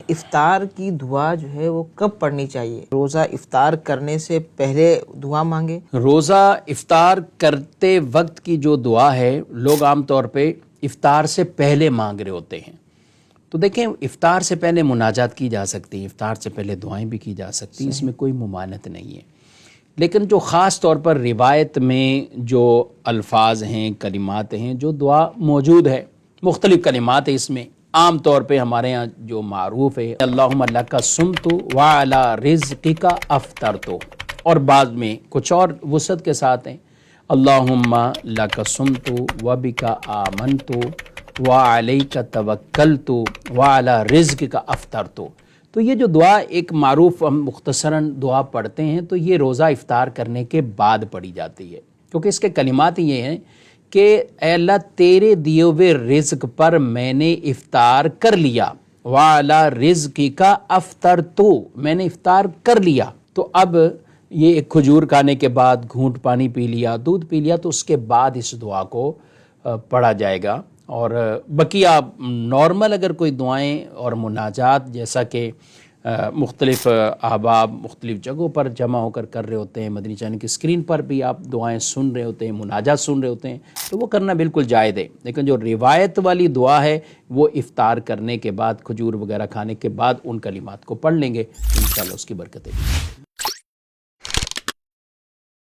افطار کی دعا جو ہے وہ کب پڑھنی چاہیے؟ روزہ افطار کرنے سے پہلے دعا مانگے؟ روزہ افطار کرتے وقت کی جو دعا ہے لوگ عام طور پہ افطار سے پہلے مانگ رہے ہوتے ہیں۔ تو دیکھیں، افطار سے پہلے مناجات کی جا سکتی ہیں، افطار سے پہلے دعائیں بھی کی جا سکتی ہیں، اس میں کوئی ممانعت نہیں ہے۔ لیکن جو خاص طور پر روایت میں جو الفاظ ہیں، کلمات ہیں، جو دعا موجود ہے، مختلف کلمات ہیں، اس میں عام طور پہ ہمارے ہاں جو معروف ہے اللہم لک صمت وعلی رزقک افطرت، اور بعد میں کچھ اور وسعت کے ساتھ ہیں اللہم لک صمت وبک آمنت وعلیک توکلت وعلی رزقک افطرت۔ تو یہ جو دعا ایک معروف ہم مختصراً دعا پڑھتے ہیں، تو یہ روزہ افطار کرنے کے بعد پڑھی جاتی ہے، کیونکہ اس کے کلمات یہ ہیں کہ اے اللہ تیرے دیے ہوئے رزق پر میں نے افطار کر لیا، وعلی رزقک افطرت، میں نے افطار کر لیا۔ تو اب یہ ایک کھجور کھانے کے بعد گھونٹ پانی پی لیا، دودھ پی لیا، تو اس کے بعد اس دعا کو پڑھا جائے گا۔ اور بقیہ نارمل اگر کوئی دعائیں اور مناجات جیسا کہ مختلف احباب مختلف جگہوں پر جمع ہو کر رہے ہوتے ہیں، مدنی چینل کی اسکرین پر بھی آپ دعائیں سن رہے ہوتے ہیں، مناجات سن رہے ہوتے ہیں، تو وہ کرنا بالکل جائز ہے۔ لیکن جو روایت والی دعا ہے وہ افطار کرنے کے بعد، کھجور وغیرہ کھانے کے بعد ان کلمات کو پڑھ لیں گے، انشاءاللہ اس کی برکتیں۔